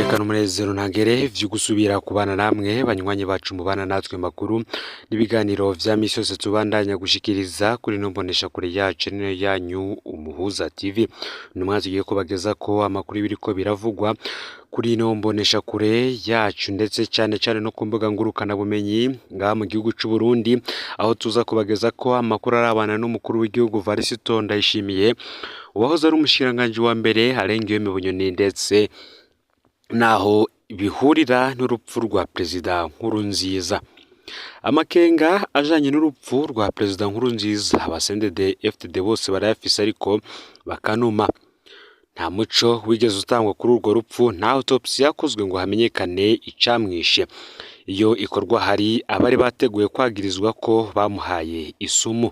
Reka n'umunezero ntangere vyo gusubira kubana namwe banywanyi bacu mubana natwe makuru n'ibiganiro vya misi yose tubandanya gushikiriza kuri nombonesha kure yacu niyo yanyu Umuhuza TV. Numwa tugiye kubageza ko amakuru biriko biravugwa kuri nombonesha kure yacu ndetse cyane no ku mbuga ngurukana bumenyi ngaha mu gihugu c'u Burundi, aho tuza kubageza ko amakuru arabana n'umukuru w'igihugu Varisito Ndayishimiye uwahoze ari umushikiranganje wa mbere Arengiyeme Bunyoni, ndetse naho bihurira n'urupfu rwa Perezida Nkurunziza. Amakenga ajanye n'urupfu rwa Perezida Nkurunziza abasendede FDD bose barayafise, ariko bakanuma. Nta muco wigeze utangwa kuri urwo rupfu, nta autopsy yakozwe ngo hamenyekane icamwishe. Iyo ikorwa hari abari bateguye kwagirizwa ko bamuhaye isumu.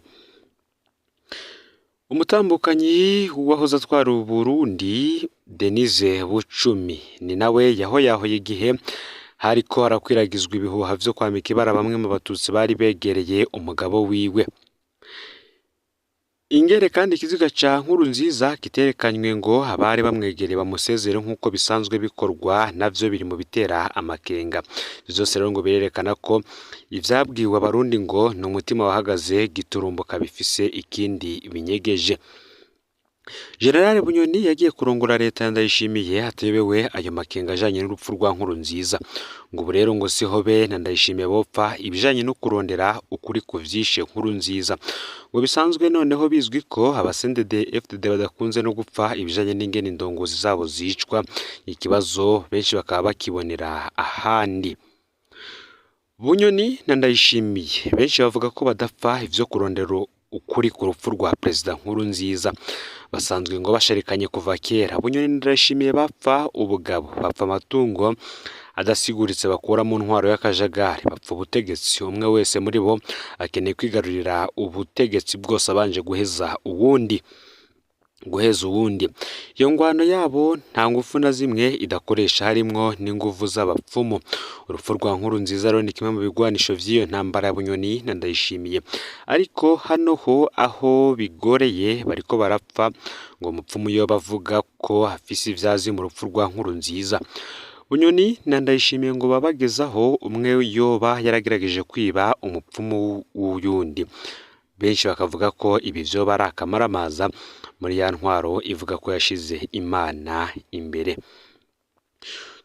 Umutambukanyi wahoze atwara Burundi Denise Bucumi ni nawe yahoyahoye igihe hariko harakwiragizwa ibihuha vyo kwamika ibara bamwe mu batutsi bari begereye umugabo wiwe. Ingere kandi ikiziga ca Nkurunziza kiterekanywe ngo abari bamwegereye bamusezere nk'uko bisanzwe bikorwa, navyo biri mu bitera amakenga. Vyose rero ngo birerekana ko ivyabwiwe abarundi ngo ni umutima wahagaze giturumbuka bifise ikindi binyegeje. General Bunyoni yagiye kurongora leta Ndayishimiye hatebewe ayo makenga ajanye n'urupfu rwa Nkurunziza. Ngo ubu rero ngo siho be na Ndayishimiye bopfa ibijanye no kurondera ukuri kuvyishe Nkurunziza. Ngo bisanzwe noneho bizwi ko abasendede FDD badakunze no gupfa ibijanye n'ingene indongozi zabo zicwa, ikibazo benshi bakaba bakibonera ahandi. Bunyoni na Ndayishimiye benshi bavuga ko badapfa ivyo kurondera ukuri ku rupfu rwa Perezida Nkurunziza. Basanzwe ngo basharikanye kuva kera. Bunyoni na Ndayishimiye bapfa ubugabo, bapfa amatungo adasiguritse bakura mu ntwaro y'akajagari, bapfa ubutegetsi. Umwe wese muri bo akeneye kwigarurira ubutegetsi bwose abanje guheza uwundi. Iyo ngwano yabo nta ngufu na zimwe idakoresha, harimwo n'inguvu z'abapfumu. Urupfu rwa Nkurunziza rero ni kimwe mu bigwanisho vy'iyo ntambara ya Bunyoni na Ndayishimiye, ariko hano ho aho bigoreye bariko barapfa ngo umupfumu yo bavuga ko afise ivyazi mu rupfu rwa Nkurunziza. Bunyoni na Ndayishimiye ngo babagezaho umwe yoba yaragerageje kwiba umupfumu w'uyundi. Benshi bakavuga ko ibi vyoba ari akamaramaza muri ya ntwaro ivuga ko yashize Imana imbere.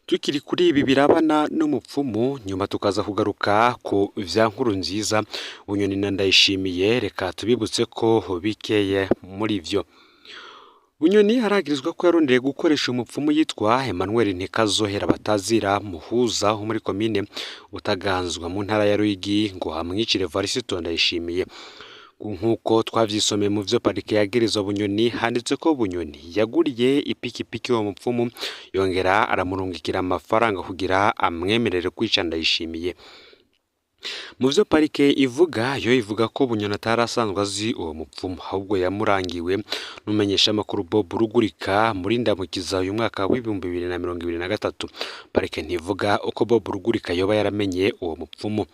Tukiri kuri ibi birabana n'umupfumu, nyuma tukaza kugaruka ku vya Nkurunziza, Bunyoni na Ndayishimiye. Reka tubibutse ko bikeye muri vyo. Bunyoni haragirizwa ko yarondeye gukoresha umupfumu yitwa Emmanuel Ntikazohera batazira Muhuza wo muri komine Butaganzwa mu ntara ya Ruyigi ngo amwicire Varisito Ndayishimiye. Nkuko twavyisomeye mu vyo parike yagirizwa Bunyoni, handitse ko Bunyoni yaguriye ipikipiki uwo mupfumu, yongera aramurungikira amafaranga kugira amwemerere kwica Ndayishimiye. Mu vyo parike ivuga ko Bunyoni atarasanzwe azi uwo mupfumu, ahubwo yamurangiwe n'umumenyesha makuru Bob Rugurika muri Ndamukiza uyu mwaka wa 2023. Parike ntivuga uko Bob Rugurika yoba yaramenye uwo mupfumu.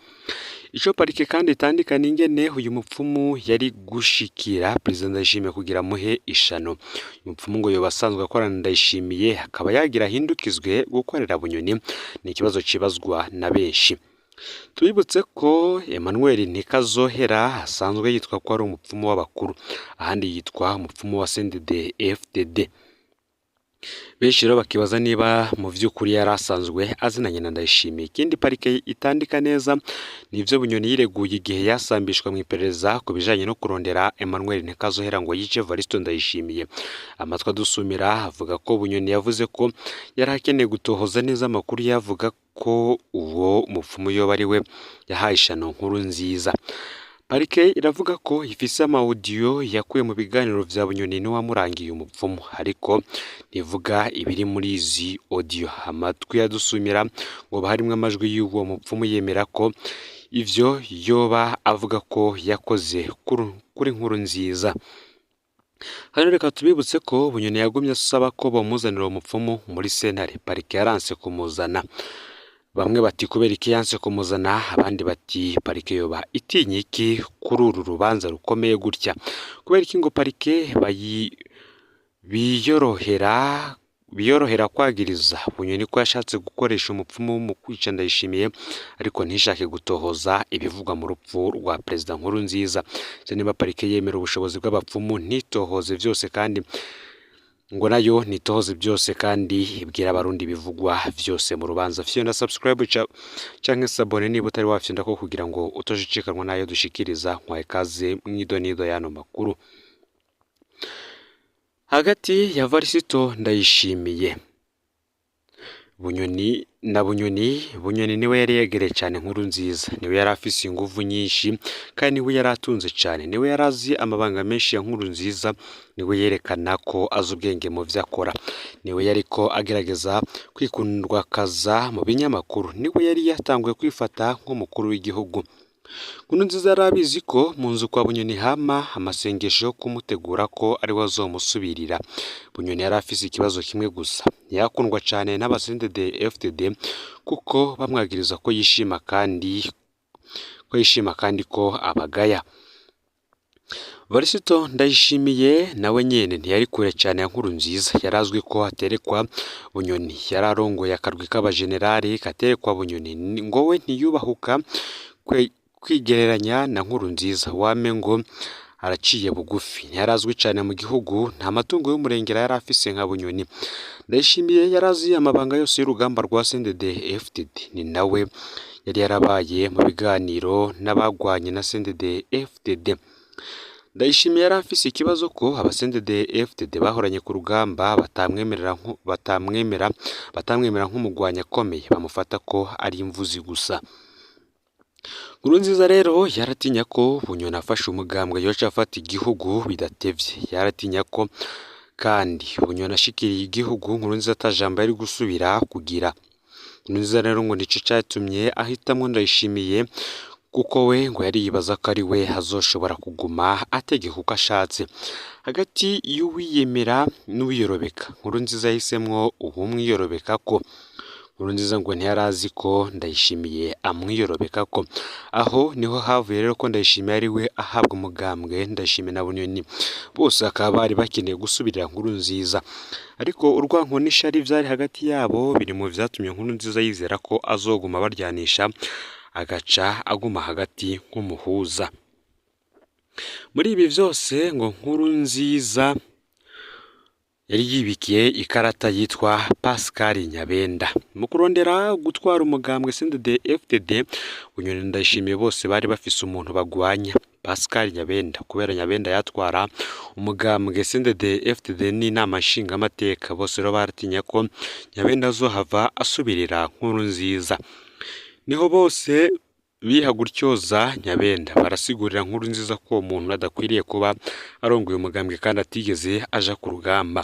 Ico parike kandi itandikana ingene uyu mupfumu yari gushikira Perezida Ndayishimiye kugira muhe ishano. Uyu mupfumu ngo yoba asanzwe akorana na Ndayishimiye, akaba yagira hindukizwe gukorera Bunyoni, ni ikibazo cibazwa na benshi. Tubibutse ko Emmanuel Ntikazohera asanzwe yitwa ko ari umupfumu w'abakuru, ahandi yitwa umupfumu wa CNDD FDD. Benshi rero bakibaza niba mu vy'ukuri yari asanzwe azinanye na Ndayishimiye. Ikindi parike itandika neza ni ivyo Bunyoni yireguye igihe yasambishwa mu iperereza ku bijanye no kurondera Emmanuel Ntikazohera ngo yice Varisito Ndayishimiye. Amatwa dusumira avuga ko Bunyoni yavuze ko yari akeneye gutohoza neza amakuru yavuga ko uwo mupfumu yoba ari we yahaye ishano Nkurunziza. Parike iravuga ko ifise amaudio yakuye mu biganiro vya Bunyoni n'uwamurangiye umupfumu, ariko ntivuga ibiri muri izi audio. Amatwi yadusumira ngo baharimwe amajwi y'uwo mupfumu yemera ko ivyo yoba avuga ko yakoze kuri Nkurunziza. Hano reka tubibutse ko Bunyoni yagumye asaba ko bamuzanira uwo mupfumu muri sentare. Parike yaranse kumuzana. Bamwe bati kubera iki yanse kumuzana, abandi bati parike yoba itinye iki kuri uru rubanza rukomeye gutya. Kubera iki ngo parike biyorohera biyorohera kwagiriza Bunyoni ko yashatse gukoresha umupfumu mu kwica Ndayishimiye ariko ntishake gutohoza ibivugwa mu rupfu rwa Perezida Nkurunziza. Niba parike yemera ubushobozi bw'abapfumu ntitohoze byose kandi ngo nayo nitohoze byose kandi ibwira abarundi bivugwa byose mu rubanza. Fyonda subscribe canke sabone niba utari wafyonda ko kugira ngo utojicekanwa nayo dushikiriza nkwaye kaze mwidonido yano makuru. Hagati ya Varisito Ndayishimiye Bunyoni niwe yari yegereye cyane Nkurunziza, niwe yari afise inguvu nyinshi kandi niwe yari atunze cyane, niwe yari azi amabanga menshi ya Nkurunziza, niwe yerekana ko azi ubwenge mu vyo akora, niwe yari ko agerageza kwikundwa kaza mu binyamakuru, niwe yari yatanguye kwifata nk'umukuru w'igihugu. Nkurunziza yarabizi ko mu nzu kwa Bunyoni hama amasengesho yo kumutegura ko ari we azomusubirira. Bunyoni yari afise ikibazo kimwe gusa, yakundwa cyane n'abasendede FDD kuko bamwagiriza ko yishima kandi ko abagaya. Varisito Ndayishimiye nawe nyene ntiyari kure cyane ya Nkurunziza, yarazwi ko haterekwa Bunyoni, yararongoye akarwi k'abajenerali katerekwa Bunyoni, ngo we ntiyubahuka kwigereranya na Nkurunziza, wame ngo araciye bugufi, yarazwi cyane mu gihugu, nta matungo y'umurengera yari afise nka Bunyoni. Ndayishimiye yarazi amabanga yose y'urugamba rwa CNDD FDD, ni nawe yari yarabaye mu biganiro n'abagwanye na CNDD FDD. Ndayishimiye yari afise ikibazo ko abasended FDD bahoranye ku rugamba batamwemera nk'umugwanya akomeye, bamufata ko ari imvuzi gusa. Nkurunziza rero yaratinya ko Bunyoni afashe umugambwe yoca afata igihugu bidatevye, yaratinya ko kandi Bunyoni ashikiriye igihugu Nkurunziza atajambo yari gusubira kugira. Nkurunziza rero ngo nico catumye ahitamwo Ndayishimiye kuko we ngo yari yibaza ko ari we azoshobora kuguma ategeka uko ashatse. Hagati y'uwiyemera n'uwiyorobeka, Nkurunziza yahisemwo uwumwiyorobeka ko. Nkurunziza ngo ntiyarazi ko Ndayishimiye amwiyorobeka ko. Aho niho havuye rero ko Ndayishimiye ari we ahabwa umugambwe, Ndayishimiye na Bunyoni bose akaba bari bakeneye gusubirira Nkurunziza, ariko urwanko n'ishari vyari hagati yabo biri mu vyatumye Nkurunziza yizera ko azoguma baryanisha, agaca aguma hagati nk'umuhuza. Muri ibi vyose ngo Nkurunziza yari yibikiye ikarata yitwa Pascal Nyabenda mu kurondera gutwara umugambwe CNDD FDD. Bunyoni na Ndayishimiye bose bari bafise umuntu bagwanya, Pascal Nyabenda, kubera Nyabenda yatwara umugambwe CNDD FDD n'inama nshingamateka, bose rero baratinya ko Nyabenda azohava asubirira Nkurunziza. Niho bose biha gutyoza Nyabenda, barasigurira Nkurunziza ko umuntu adakwiriye kuba arongoye umugambwe kandi atigeze aja ku rugamba.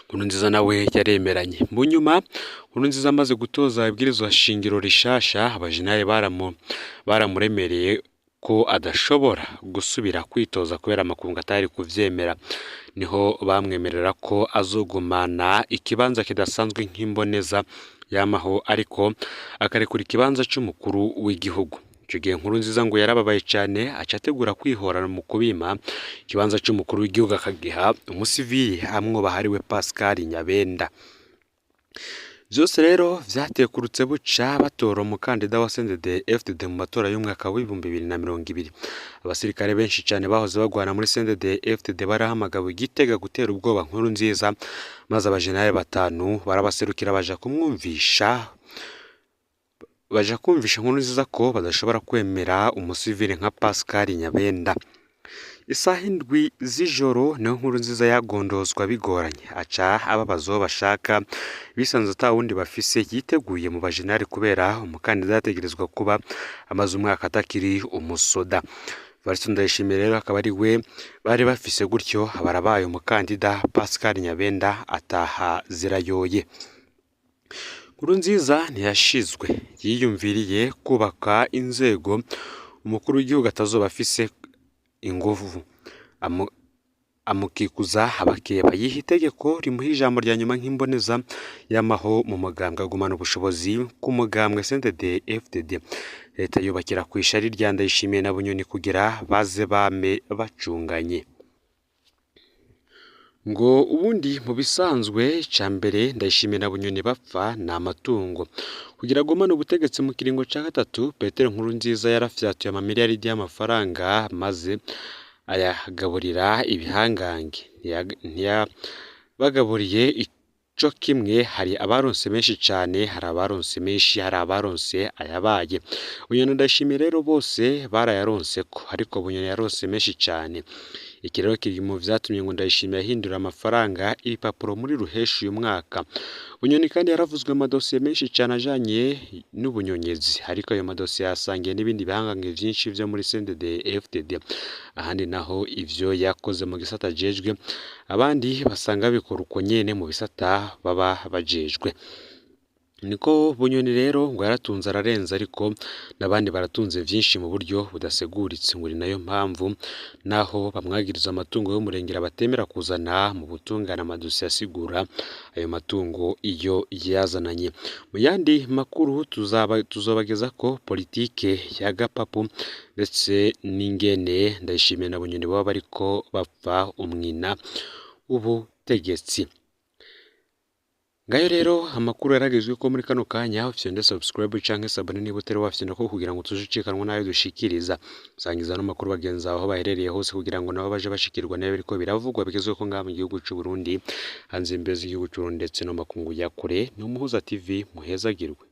Nkurunziza nawe yaremeranye. Mu nyuma Nkurunziza amaze gutoza ibwirizwa shingiro rishasha, abajenerali baramuremereye ko adashobora gusubira kwitoza kubera amakungu atari kuvyemera. Niho bamwemerera ko azogumana ikibanza kidasanzwe nk'imboneza yamaho, ariko akarekura ikibanza c'umukuru w'igihugu. Ico gihe Nkurunziza ngo yarababaye cyane, aca ategura kwihorana mu kubima ikibanza c'umukuru w'igihugu akagiha umusivili amwo bahariwe Pascal Nyabenda. Vyose rero vyatekurutse buca batora umukandida wa CNDD FDD mu matora y'umwaka w'ibihumbi 2020. Abasirikare benshi cyane bahoze bagwana muri CNDD FDD barahamagawe Gitega gutera ubwoba Nkurunziza, maze abajenerali batanu barabaserukira baja kumwumvisha Nkurunziza ko badashobora kwemera umusivili nka Pascal Nyabenda. Isaha indwi z'ijoro niho Nkurunziza yagondozwa bigoranye, aca ababazo bashaka bisanze ata wundi bafise, yiteguye mu bajenerali kubera umukandida yategerezwa kuba amaze umwaka atakiri umusoda. Varisito Ndayishimiye rero akaba ari we bari bafise, gutyo barabaye umukandida, Pascal Nyabenda ataha zirayoye. Nkurunziza ntiyashizwe, yiyumviriye kubaka inzego umukuru w'igihugu atazoba afise inguvu, amukikuza abakeba, yiha itegeko rimuha ijambo rya nyuma nk'imboneza yamaho mu mugambwe, agumana ubushobozi k'umugambwe CNDD FDD. Leta yubakira ku ishari rya Ndayishimiye na Bunyoni kugira baze bame bacunganye. ngo ubundi mu bisanzwe ca mbere Ndayishimiye na Bunyoni bapfa ni amatungo kugira agumane ubutegetsi mu kiringo ca gatatu. Petero Nkurunziza yarafyatuye amamiliyaridi y'amafaranga maze ayagaburira ibihangange, ntiyabagaburiye ico kimwe. Hari abaronse menshi cane, hari abaronse menshi, hari abaronse ayabaye. Bunyoni na Ndayishimiye rero bose barayaronseko, ariko Bunyoni yaronse menshi cane. Iki rero kiri mu vyatumye ngo Ndayishimiye ahindura amafaranga ibipapuro muri ruheshi uyu mwaka. Bunyoni kandi yaravuzwe amadosiye menshi cane ajanye n'ubunyonyezi, ariko ayo madosiye yasangiye n'ibindi bihangange vyinshi vyo muri CNDD FDD. Ahandi naho ivyo yakoze mu gisata ajejwe, abandi basanga bikora uko nyene mu bisata baba bajejwe. Niko Bunyoni rero ngo yaratunze ararenza, ariko n'abandi baratunze vyinshi mu buryo budaseguritse. Ngo ni nayo mpamvu naho bamwagiriza amatungo y'umurengera batemera kuzana mu butungane amadosiye asigura ayo matungo iyo yazananye. Mu yandi makuru tuzobageza ko politike ya gapapu ndetse n'ingene Ndayishimiye na Bunyoni baba bariko bapfa umwina w'ubutegetsi. Ngayo rero amakuru yaragezwe ko muri kano kanya ufite subscribe canke sabone niba utari wafite ko kugira ngo tujucikanwa nayo dushikiriza. Sangiza no makuru bagenzi aho baherereye hose kugira ngo nabo baje bashikirwa nayo biriko biravugwa bigezwe ko ngaha mu gihugu cy'u Burundi, hanze imbezi y'igihugu cy'u Burundi ndetse no makungu ya kure. Ni Umuhuza TV muhezagirwe.